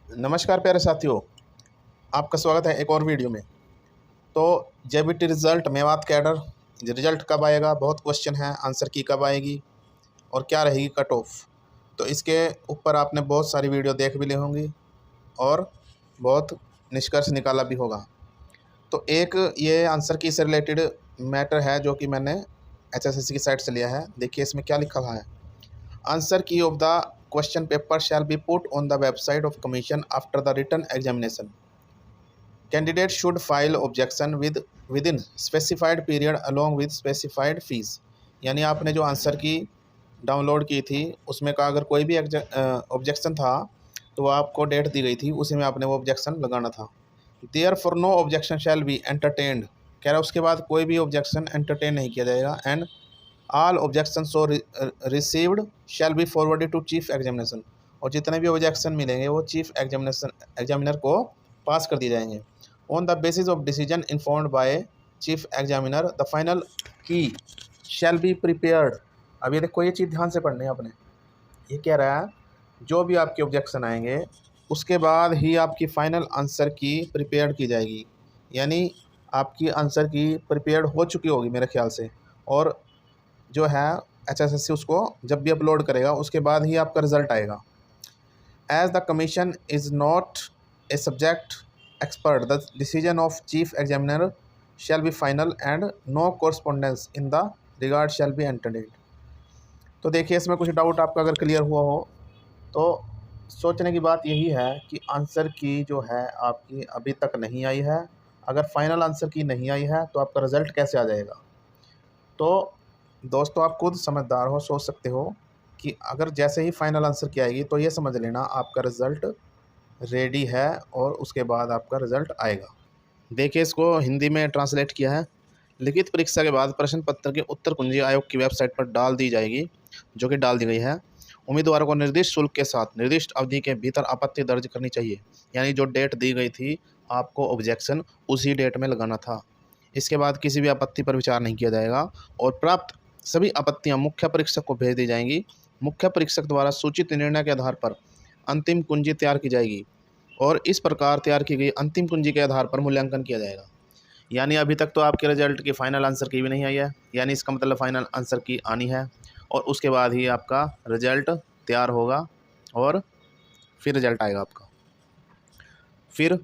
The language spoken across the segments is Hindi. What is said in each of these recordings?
नमस्कार प्यारे साथियों, आपका स्वागत है एक और वीडियो में। तो JBT result Mewat cadre result कब आएगा, बहुत क्वेश्चन है। आंसर की कब आएगी और क्या रहेगी कट ऑफ। तो इसके ऊपर आपने बहुत सारी वीडियो देख भी ली होंगी और बहुत निष्कर्ष निकाला भी होगा। तो एक ये आंसर की से रिलेटेड मैटर है जो कि मैंने HSSC की साइट से लिया है। देखिए इसमें क्या लिखा हुआ है। Answer key of the question paper shall be put on the website of commission after the written examination. Candidate should file objection within specified period along with specified fees. यानी आपने जो आंसर की डाउनलोड की थी उसमें का अगर कोई भी ऑब्जेक्शन था तो वो आपको डेट दी गई थी, उसी में आपने वो ऑब्जेक्शन लगाना था। Therefore no objection shall be entertained, कह रहा है उसके बाद कोई भी ऑब्जेक्शन एंटरटेन नहीं किया जाएगा। And all objection so received shall be forwarded to chief examination, और जितने भी ऑब्जेक्शन मिलेंगे वो चीफ एग्जामिनर को पास कर दिए जाएंगे। On the basis of decision informed by chief examiner the final की शैल बी प्रिपेयर्ड। अब ये देखो, ये चीज़ ध्यान से पढ़नी है आपने। ये कह रहा है जो भी आपके ऑब्जेक्शन आएंगे उसके बाद ही आपकी फाइनल आंसर की प्रिपेयर्ड की जाएगी। यानी आपकी आंसर की प्रिपेयर्ड हो चुकी होगी मेरे ख्याल से, और जो है HSSC उसको जब भी अपलोड करेगा उसके बाद ही आपका रिजल्ट आएगा। As the commission is not a subject expert the decision of chief examiner shall be final and no correspondence in the regard shall be entertained. तो देखिए इसमें कुछ डाउट आपका अगर क्लियर हुआ हो तो सोचने की बात यही है कि आंसर की जो है आपकी अभी तक नहीं आई है। अगर फाइनल आंसर की नहीं आई है तो आपका रिज़ल्ट कैसे आ जाएगा। तो दोस्तों आप खुद समझदार हो, सोच सकते हो कि अगर जैसे ही फाइनल आंसर की आएगी तो ये समझ लेना आपका रिज़ल्ट रेडी है और उसके बाद आपका रिज़ल्ट आएगा। देखिए इसको हिंदी में ट्रांसलेट किया है। लिखित परीक्षा के बाद प्रश्न पत्र की उत्तर कुंजी आयोग की वेबसाइट पर डाल दी जाएगी, जो कि डाल दी गई है। उम्मीदवारों को निर्दिष्ट शुल्क के साथ निर्दिष्ट अवधि के भीतर आपत्ति दर्ज करनी चाहिए। यानी जो डेट दी गई थी आपको ऑब्जेक्शन उसी डेट में लगाना था। इसके बाद किसी भी आपत्ति पर विचार नहीं किया जाएगा और प्राप्त सभी आपत्तियां मुख्य परीक्षक को भेज दी जाएंगी। मुख्य परीक्षक द्वारा सूचित निर्णय के आधार पर अंतिम कुंजी तैयार की जाएगी और इस प्रकार तैयार की गई अंतिम कुंजी के आधार पर मूल्यांकन किया जाएगा। यानी अभी तक तो आपके रिजल्ट की फाइनल आंसर की भी नहीं आई है, यानी इसका मतलब फाइनल आंसर की आनी है और उसके बाद ही आपका रिजल्ट तैयार होगा और फिर रिजल्ट आएगा आपका। फिर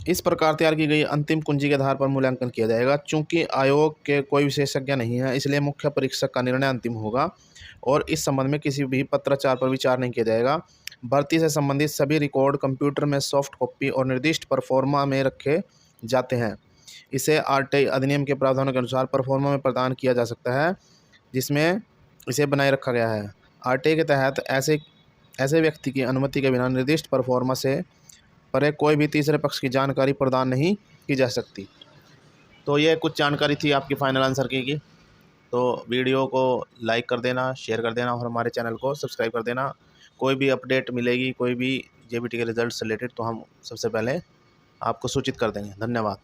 इस प्रकार तैयार की गई अंतिम कुंजी के आधार पर मूल्यांकन किया जाएगा। चूंकि आयोग के कोई विशेषज्ञ नहीं है इसलिए मुख्य परीक्षक का निर्णय अंतिम होगा और इस संबंध में किसी भी पत्राचार पर विचार नहीं किया जाएगा। भर्ती से संबंधित सभी रिकॉर्ड कंप्यूटर में सॉफ्ट कॉपी और निर्दिष्ट परफॉर्मा में रखे जाते हैं। इसे RTI अधिनियम के प्रावधानों के अनुसार परफॉर्मा में प्रदान किया जा सकता है जिसमें इसे बनाए रखा गया है। RTI के तहत ऐसे व्यक्ति की अनुमति के बिना निर्दिष्ट परफॉर्मा से परे कोई भी तीसरे पक्ष की जानकारी प्रदान नहीं की जा सकती। तो ये कुछ जानकारी थी आपकी फाइनल आंसर की। तो वीडियो को लाइक कर देना, शेयर कर देना और हमारे चैनल को सब्सक्राइब कर देना। कोई भी अपडेट मिलेगी कोई भी JBT के रिजल्ट से रिलेटेड तो हम सबसे पहले आपको सूचित कर देंगे। धन्यवाद।